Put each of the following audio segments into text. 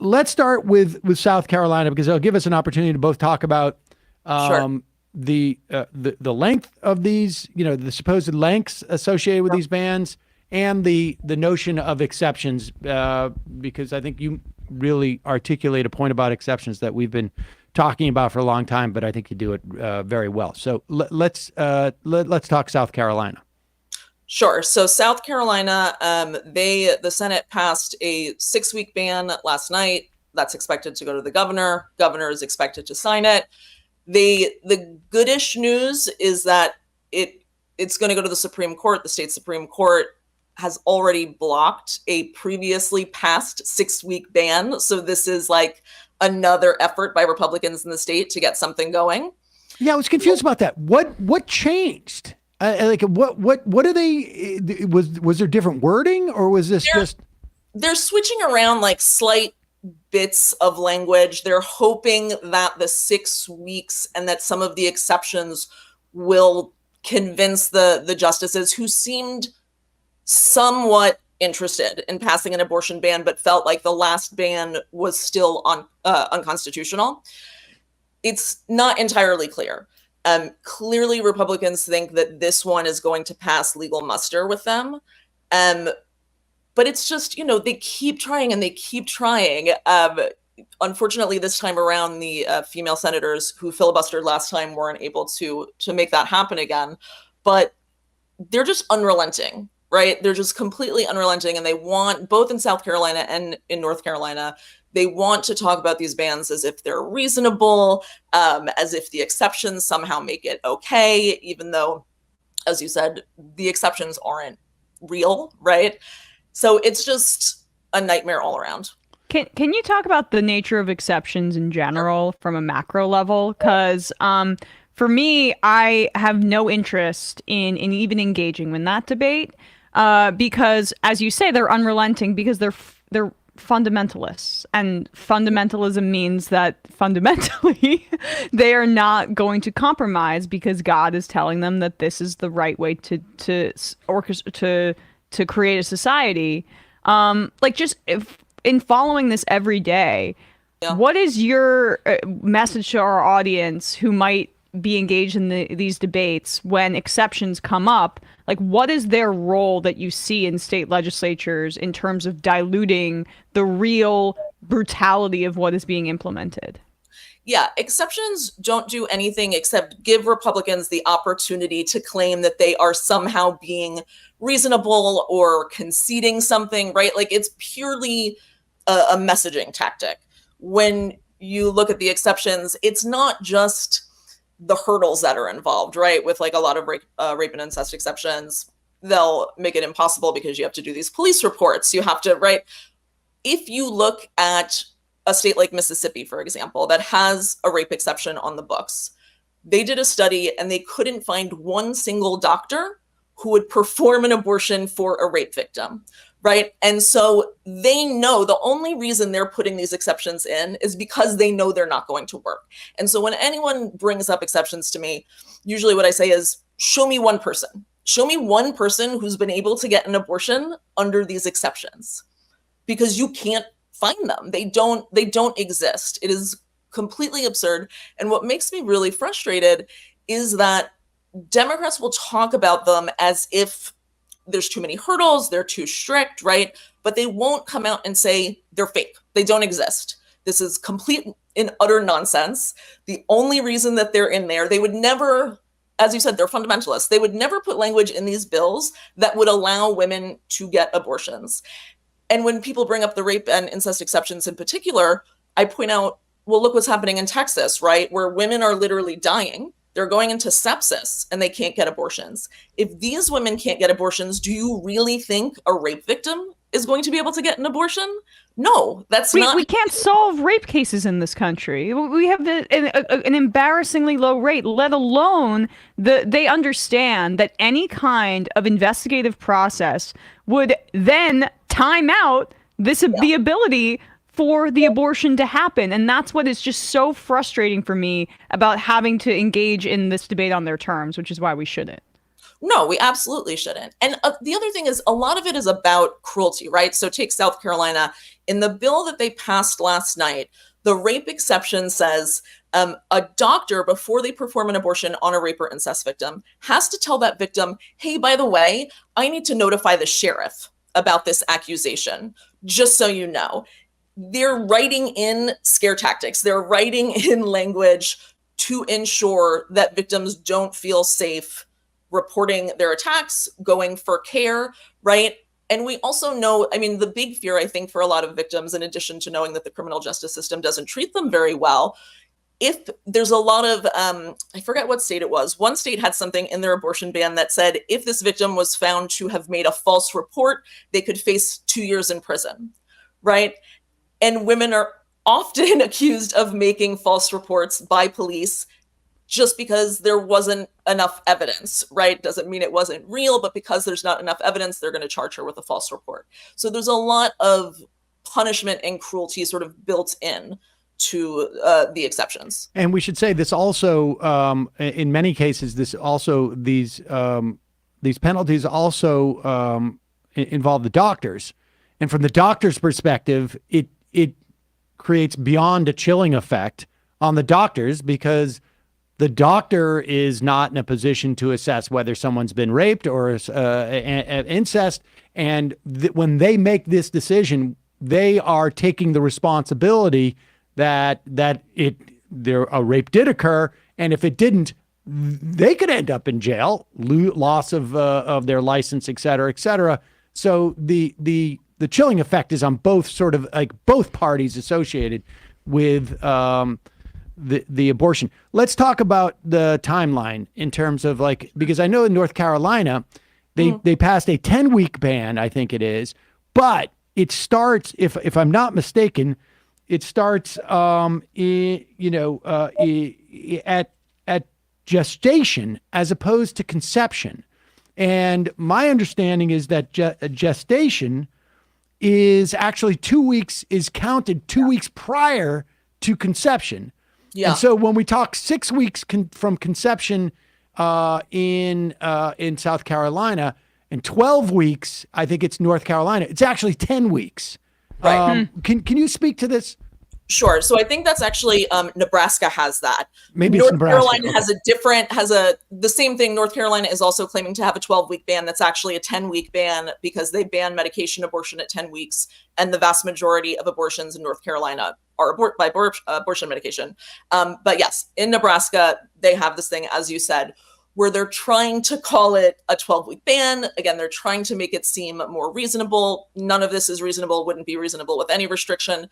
let's start with South Carolina, because it'll give us an opportunity to both talk about Sure. the length of these, the supposed lengths associated with these bans, and the notion of exceptions, because I think you really articulate a point about exceptions that we've been talking about for a long time, but I think you do it very well. So let's talk South Carolina. Sure. So South Carolina, the Senate passed a 6-week ban last night. That's expected to go to the governor. Governor is expected to sign it. The goodish news is that it's going to go to the Supreme Court. The state Supreme Court has already blocked a previously passed 6-week ban. So this is like another effort by Republicans in the state to get something going. Yeah, I was confused about that. What changed? Like what are they? Was there different wording, or was this just? They're switching around like slight bits of language. They're hoping that the 6 weeks and that some of the exceptions will convince the justices who seemed somewhat interested in passing an abortion ban, but felt like the last ban was still unconstitutional. It's not entirely clear. Clearly, Republicans think that this one is going to pass legal muster with them. But it's just, they keep trying and they keep trying. Unfortunately, this time around, the female senators who filibustered last time weren't able to make that happen again. But they're just unrelenting, right? They're just completely unrelenting. And they want, both in South Carolina and in North Carolina, they want to talk about these bans as if they're reasonable, as if the exceptions somehow make it okay, even though, as you said, the exceptions aren't real, right? So it's just a nightmare all around. Can you talk about the nature of exceptions in general from a macro level? Because for me, I have no interest in even engaging in that debate because, as you say, they're unrelenting because they're fundamentalists, and fundamentalism means that fundamentally they are not going to compromise because God is telling them that this is the right way to create a society. In following this every day, what is your message to our audience who might be engaged in these debates when exceptions come up? Like, what is their role that you see in state legislatures in terms of diluting the real brutality of what is being implemented? Yeah, exceptions don't do anything except give Republicans the opportunity to claim that they are somehow being reasonable or conceding something, right? Like, it's purely a messaging tactic. When you look at the exceptions, it's not just the hurdles that are involved, right? With like a lot of rape and incest exceptions, they'll make it impossible because you have to do these police reports. You have to, right? If you look at a state like Mississippi, for example, that has a rape exception on the books, they did a study and they couldn't find one single doctor who would perform an abortion for a rape victim, right? And so they know the only reason they're putting these exceptions in is because they know they're not going to work. And so when anyone brings up exceptions to me, usually what I say is, show me one person. Show me one person who's been able to get an abortion under these exceptions, because you can't find them. They don't exist. It is completely absurd. And what makes me really frustrated is that Democrats will talk about them as if there's too many hurdles, they're too strict, right? But they won't come out and say they're fake. They don't exist. This is complete and utter nonsense. The only reason that they're in there, they would never, as you said, they're fundamentalists. They would never put language in these bills that would allow women to get abortions. And when people bring up the rape and incest exceptions in particular, I point out, well, look what's happening in Texas, right? Where women are literally dying. They're going into sepsis and they can't get abortions. If these women can't get abortions, do you really think a rape victim is going to be able to get an abortion? No, that's not. We can't solve rape cases in this country. We have an embarrassingly low rate, let alone they understand that any kind of investigative process would then time out the ability for the abortion to happen. And that's what is just so frustrating for me about having to engage in this debate on their terms, which is why we shouldn't. No, we absolutely shouldn't. And the other thing is, a lot of it is about cruelty, right? So take South Carolina. In the bill that they passed last night, the rape exception says a doctor, before they perform an abortion on a rape or incest victim, has to tell that victim, hey, by the way, I need to notify the sheriff about this accusation, just so you know. They're writing in scare tactics. They're writing in language to ensure that victims don't feel safe reporting their attacks, going for care, right? And we also know, I mean, the big fear, I think, for a lot of victims, in addition to knowing that the criminal justice system doesn't treat them very well, if there's a lot of, I forget what state it was. One state had something in their abortion ban that said if this victim was found to have made a false report, they could face 2 years in prison, right? And women are often accused of making false reports by police just because there wasn't enough evidence, right? Doesn't mean it wasn't real, but because there's not enough evidence, they're going to charge her with a false report. So there's a lot of punishment and cruelty sort of built in to the exceptions. And we should say this also, in many cases, these penalties also involve the doctors. And from the doctor's perspective, it creates beyond a chilling effect on the doctors, because the doctor is not in a position to assess whether someone's been raped or incest. And when they make this decision, they are taking the responsibility that a rape did occur, and if it didn't, they could end up in jail, loss of their license, et cetera, et cetera. So the chilling effect is on both, sort of like both parties associated with the abortion. Let's talk about the timeline in terms of, like, because I know in North Carolina they passed a 10-week ban, I think it is, but it starts, if I'm not mistaken, it starts at gestation as opposed to conception. And my understanding is that gestation is actually 2 weeks, is counted 2 weeks prior to conception. Yeah. And so when we talk 6 weeks from conception in South Carolina, and 12 weeks, I think it's North Carolina, it's actually 10 weeks. Right. Can you speak to this? Sure. So I think that's actually Nebraska has that. Maybe North it's Nebraska. Carolina has the same thing. North Carolina is also claiming to have a 12-week ban. That's actually a 10-week ban because they ban medication abortion at 10 weeks. And the vast majority of abortions in North Carolina are abortion medication. But yes, in Nebraska, they have this thing, as you said, where they're trying to call it a 12-week ban. Again, they're trying to make it seem more reasonable. None of this is reasonable, wouldn't be reasonable with any restriction.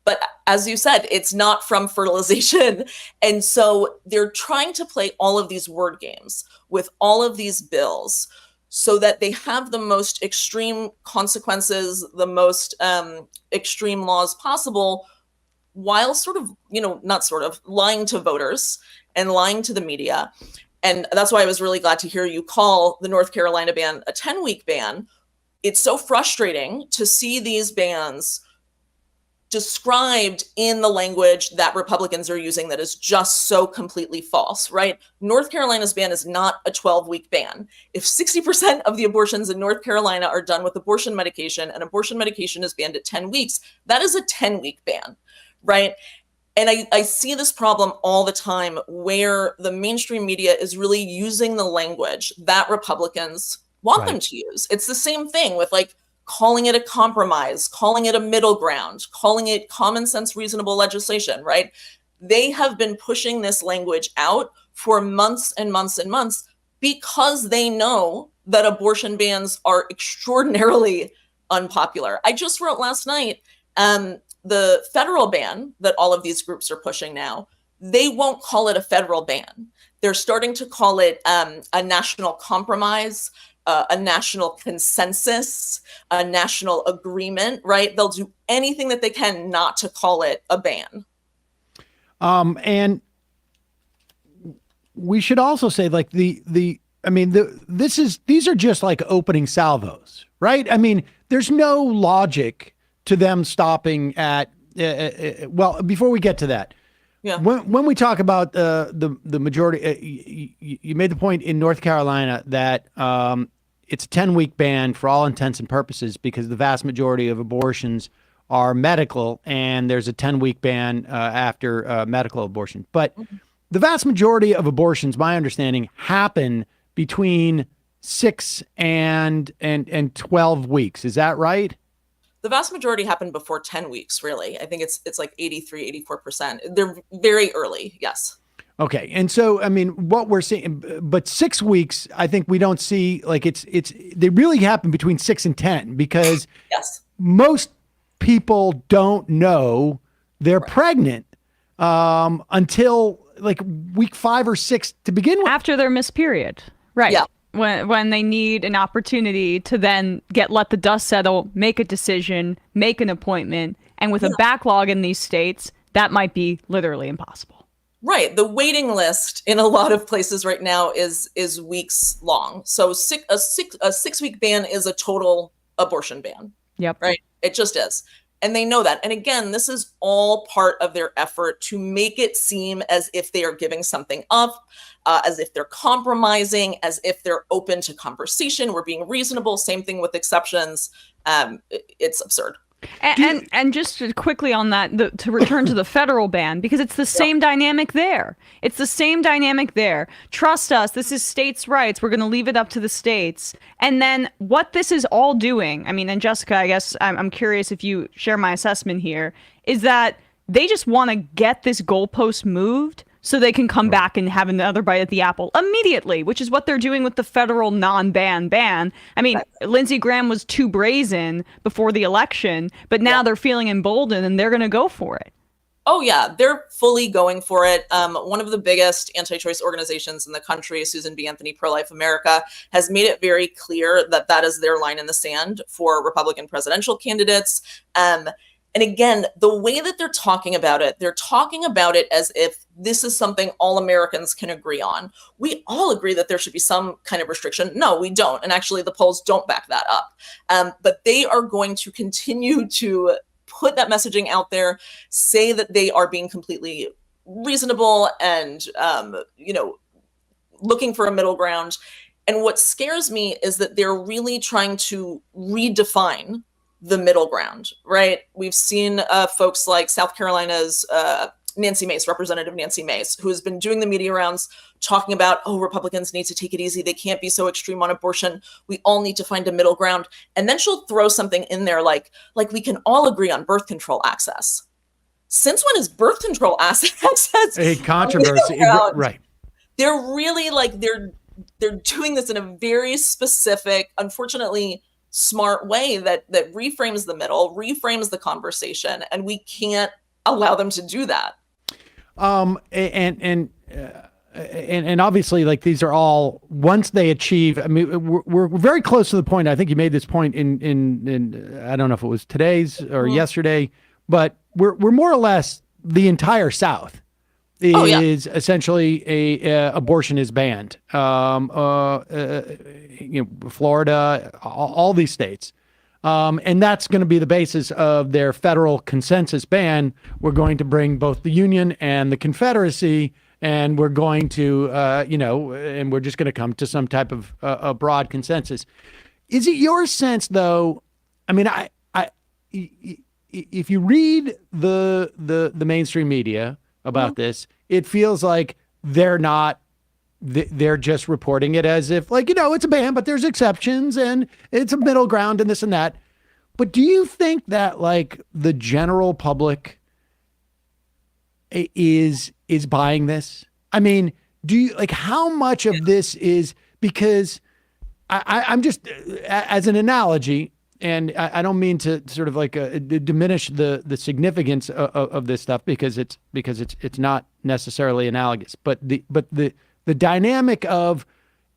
But as you said, it's not from fertilization. And so they're trying to play all of these word games with all of these bills so that they have the most extreme consequences, the most extreme laws possible, while lying to voters and lying to the media. And that's why I was really glad to hear you call the North Carolina ban a 10-week ban. It's so frustrating to see these bans described in the language that Republicans are using that is just so completely false, right? North Carolina's ban is not a 12-week ban. If 60% of the abortions in North Carolina are done with abortion medication and abortion medication is banned at 10 weeks, that is a 10-week ban, right? And I see this problem all the time where the mainstream media is really using the language that Republicans want them to use. It's the same thing with, like, calling it a compromise, calling it a middle ground, calling it common sense, reasonable legislation, right? They have been pushing this language out for months and months and months because they know that abortion bans are extraordinarily unpopular. I just wrote last night, the federal ban that all of these groups are pushing now, they won't call it a federal ban. They're starting to call it a national compromise, a national consensus, a national agreement, right? They'll do anything that they can not to call it a ban. And we should also say, like, these are just like opening salvos, right? I mean, there's no logic to them stopping at, well, before we get to that, Yeah. When we talk about the majority, you made the point in North Carolina that it's a 10-week ban for all intents and purposes because the vast majority of abortions are medical, and there's a 10-week ban after medical abortion. But the vast majority of abortions, my understanding, happen between 6 and 12 weeks. Is that right? The vast majority happen before 10 weeks, really. I think it's like 83, 84%. They're very early, yes. Okay. And so, I mean, what we're seeing, but 6 weeks, I think we don't see, like, they really happen between 6 and 10 because yes, most people don't know they're pregnant until like week 5 or 6 to begin with. After their missed period. Right. Yeah. When they need an opportunity to then let the dust settle, make a decision, make an appointment. And with a backlog in these states, that might be literally impossible. Right. The waiting list in a lot of places right now is weeks long. So a 6-week ban is a total abortion ban. Yep. Right. It just is. And they know that. And again, this is all part of their effort to make it seem as if they are giving something up, as if they're compromising, as if they're open to conversation. We're being reasonable. Same thing with exceptions. It's absurd. And just quickly on that, to return to the federal ban, because it's the same dynamic there. It's the same dynamic there. Trust us, this is states' rights. We're going to leave it up to the states. And then what this is all doing, I mean, and Jessica, I guess I'm curious if you share my assessment here, is that they just want to get this goalpost moved so they can come back and have another bite at the apple immediately, which is what they're doing with the federal non-ban ban. I mean, Lindsey Graham was too brazen before the election, but now they're feeling emboldened and they're going to go for it. Oh, yeah, they're fully going for it. One of the biggest anti-choice organizations in the country, Susan B. Anthony Pro-Life America, has made it very clear that that is their line in the sand for Republican presidential candidates. And again, the way that they're talking about it as if this is something all Americans can agree on. We all agree that there should be some kind of restriction. No, we don't. And actually, the polls don't back that up. But they are going to continue to put that messaging out there, say that they are being completely reasonable and, looking for a middle ground. And what scares me is that they're really trying to redefine the middle ground, right? We've seen folks like South Carolina's Nancy Mace, Representative Nancy Mace, who has been doing the media rounds talking about, Republicans need to take it easy. They can't be so extreme on abortion. We all need to find a middle ground. And then she'll throw something in there like we can all agree on birth control access. Since when is birth control access a controversy? Right. They're really they're doing this in a very specific, unfortunately, smart way that reframes the middle, reframes the conversation, and we can't allow them to do that. And obviously, like, these are all, once they achieve, I mean, we're very close to the point. I think you made this point in I don't know if it was today's or yesterday, but we're more or less the entire South is essentially abortion is banned. Florida, all these states. And that's going to be the basis of their federal consensus ban. We're going to bring both the Union and the Confederacy, and we're going to, and we're just going to come to some type of a broad consensus. Is it your sense, though? I mean, if you read the mainstream media about this, it feels like they're just reporting it as if, it's a ban, but there's exceptions and it's a middle ground and this and that. But do you think that, the general public is buying this? I mean, do you, how much of this is, because I'm just, as an analogy, and I don't mean to sort of diminish the significance of this stuff because it's not necessarily analogous, but the dynamic of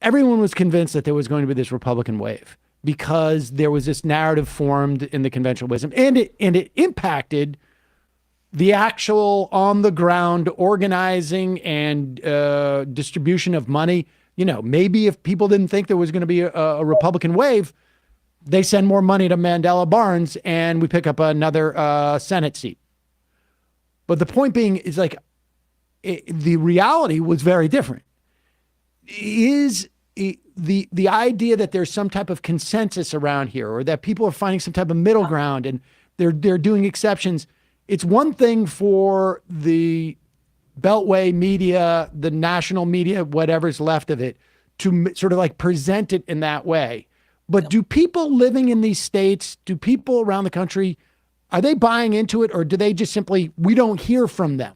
everyone was convinced that there was going to be this Republican wave because there was this narrative formed in the conventional wisdom, and it impacted the actual on the ground organizing and distribution of money. Maybe if people didn't think there was going to be a Republican wave, they send more money to Mandela Barnes and we pick up another Senate seat. But the point being is, the reality was very different. Is the idea that there's some type of consensus around here, or that people are finding some type of middle ground and they're doing exceptions? It's one thing for the Beltway media, the national media, whatever's left of it, to sort of like present it in that way. But do people living in these states, do people around the country, are they buying into it, or do they just simply, we don't hear from them?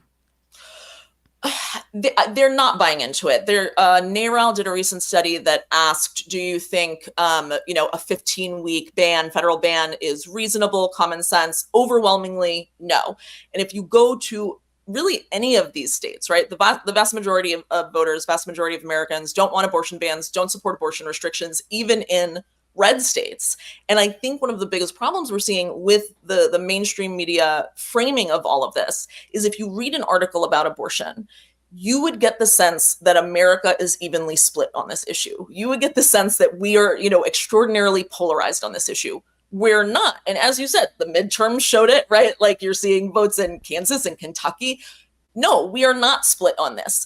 They're not buying into it. NARAL did a recent study that asked, do you think, a 15-week ban, federal ban, is reasonable, common sense? Overwhelmingly, no. And if you go to really any of these states, right, the vast majority of voters, vast majority of Americans don't want abortion bans, don't support abortion restrictions, even in red states. And I think one of the biggest problems we're seeing with the mainstream media framing of all of this is, if you read an article about abortion, you would get the sense that America is evenly split on this issue. You would get the sense that we are, extraordinarily polarized on this issue. We're not. And as you said, the midterms showed it, right? Like, you're seeing votes in Kansas and Kentucky. No, we are not split on this.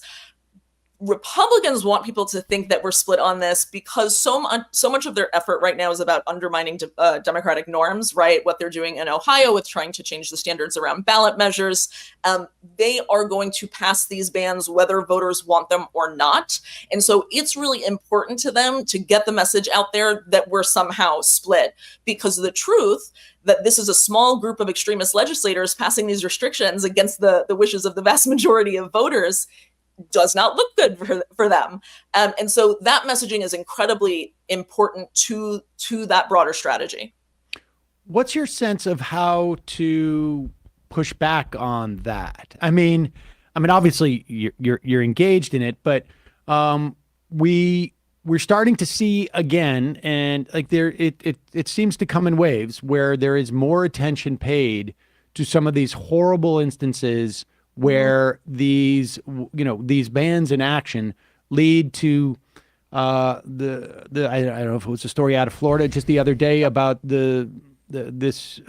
Republicans want people to think that we're split on this because so much of their effort right now is about undermining democratic norms, right? What they're doing in Ohio with trying to change the standards around ballot measures. They are going to pass these bans whether voters want them or not. And so it's really important to them to get the message out there that we're somehow split, because the truth that this is a small group of extremist legislators passing these restrictions against the wishes of the vast majority of voters does not look good for them. And so that messaging is incredibly important to that broader strategy. What's your sense of how to push back on that? I mean, obviously you're engaged in it, but we're starting to see again, and like it seems to come in waves where there is more attention paid to some of these horrible instances where these bans in action lead to I don't know if it was a story out of Florida just the other day about this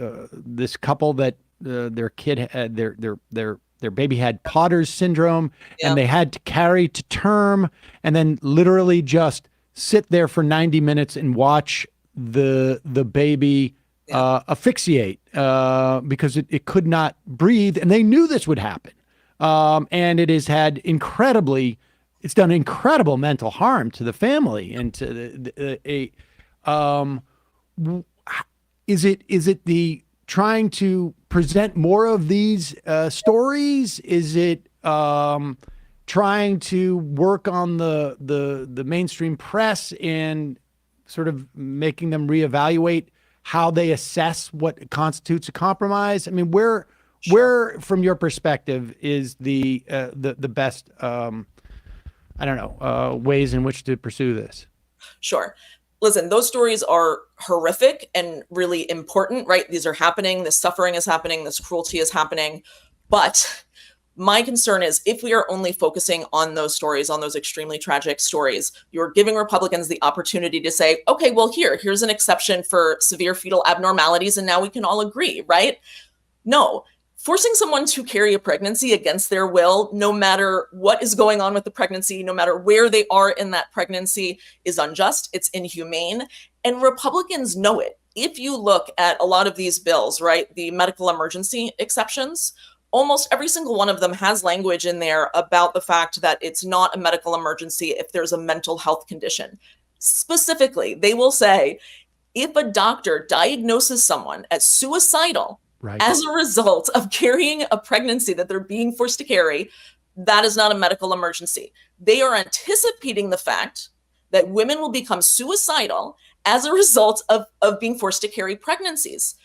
couple that their kid had their baby had Potter's syndrome, and they had to carry to term and then literally just sit there for 90 minutes and watch the baby asphyxiate because it could not breathe, and they knew this would happen. And it has had it's done incredible mental harm to the family and to is it the trying to present more of these stories? Is it trying to work on the mainstream press and sort of making them reevaluate how they assess what constitutes a compromise? I mean, where from your perspective is the best ways in which to pursue this? Sure. Listen, those stories are horrific and really important, right? These are happening. This suffering is happening. This cruelty is happening. But my concern is, if we are only focusing on those stories, on those extremely tragic stories, you're giving Republicans the opportunity to say, okay, well, here's an exception for severe fetal abnormalities, and now we can all agree, right? No. Forcing someone to carry a pregnancy against their will, no matter what is going on with the pregnancy, no matter where they are in that pregnancy, is unjust. It's inhumane. And Republicans know it. If you look at a lot of these bills, right, the medical emergency exceptions, almost every single one of them has language in there about the fact that it's not a medical emergency if there's a mental health condition. Specifically, they will say, if a doctor diagnoses someone as suicidal, right, as a result of carrying a pregnancy that they're being forced to carry, that is not a medical emergency. They are anticipating the fact that women will become suicidal as a result of being forced to carry pregnancies.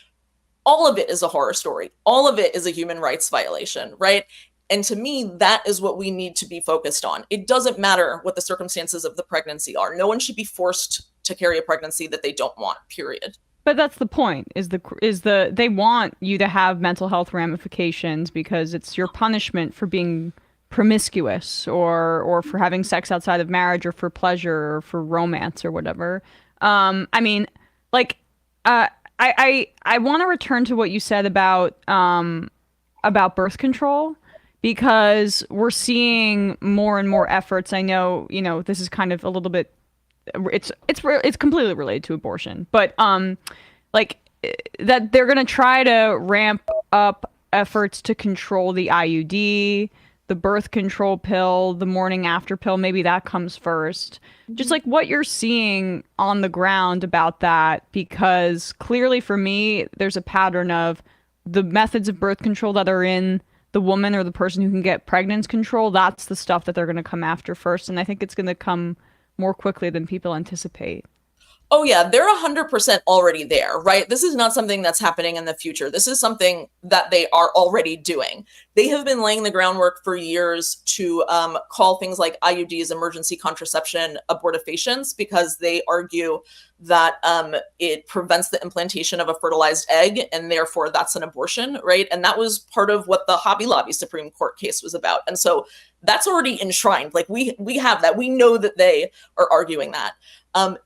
All of it is a horror story. All of it is a human rights violation, right? And to me, that is what we need to be focused on. It doesn't matter what the circumstances of the pregnancy are. No one should be forced to carry a pregnancy that they don't want, period. But that's the point, is they want you to have mental health ramifications because it's your punishment for being promiscuous or for having sex outside of marriage or for pleasure or for romance or whatever. I want to return to what you said about birth control, because we're seeing more and more efforts. I know, this is kind of a little bit, it's completely related to abortion, but like that they're going to try to ramp up efforts to control the IUD, the birth control pill, the morning after pill. Maybe that comes first. Just like what you're seeing on the ground about that, because clearly for me, there's a pattern of the methods of birth control that are in the woman or the person who can get pregnancy control. That's the stuff that they're going to come after first. And I think it's going to come more quickly than people anticipate. Oh yeah, they're 100% already there, right? This is not something that's happening in the future. This is something that they are already doing. They have been laying the groundwork for years to call things like IUDs, emergency contraception, abortifacients, because they argue that it prevents the implantation of a fertilized egg, and therefore that's an abortion, right? And that was part of what the Hobby Lobby Supreme Court case was about. And so that's already enshrined. Like we have that. We know that they are arguing that.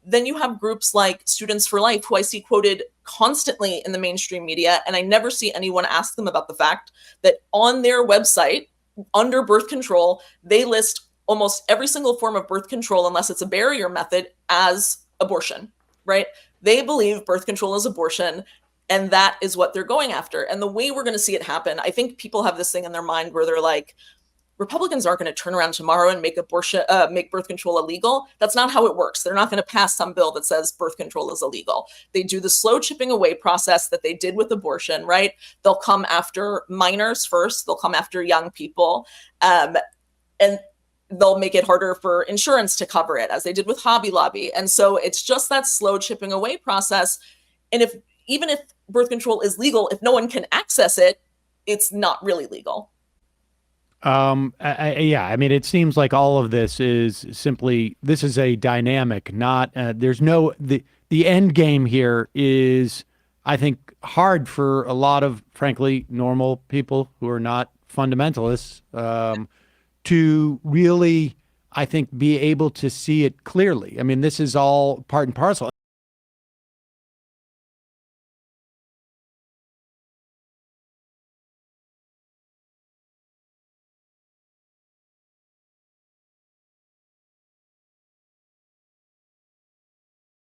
Then you have groups like Students for Life, who I see quoted constantly in the mainstream media, and I never see anyone ask them about the fact that on their website, under birth control, they list almost every single form of birth control, unless it's a barrier method, as abortion, right? They believe birth control is abortion, and that is what they're going after. And the way we're going to see it happen, I think people have this thing in their mind where they're like, Republicans aren't going to turn around tomorrow and make birth control illegal. That's not how it works. They're not going to pass some bill that says birth control is illegal. They do the slow chipping away process that they did with abortion, right? They'll come after minors first. They'll come after young people. And they'll make it harder for insurance to cover it, as they did with Hobby Lobby. And so it's just that slow chipping away process. And even if birth control is legal, if no one can access it, it's not really legal. Yeah, I mean, it seems like all of this is simply, this is a dynamic, not, there's no, the end game here is, I think, hard for a lot of, frankly, normal people who are not fundamentalists, to really, I think, be able to see it clearly. I mean, this is all part and parcel.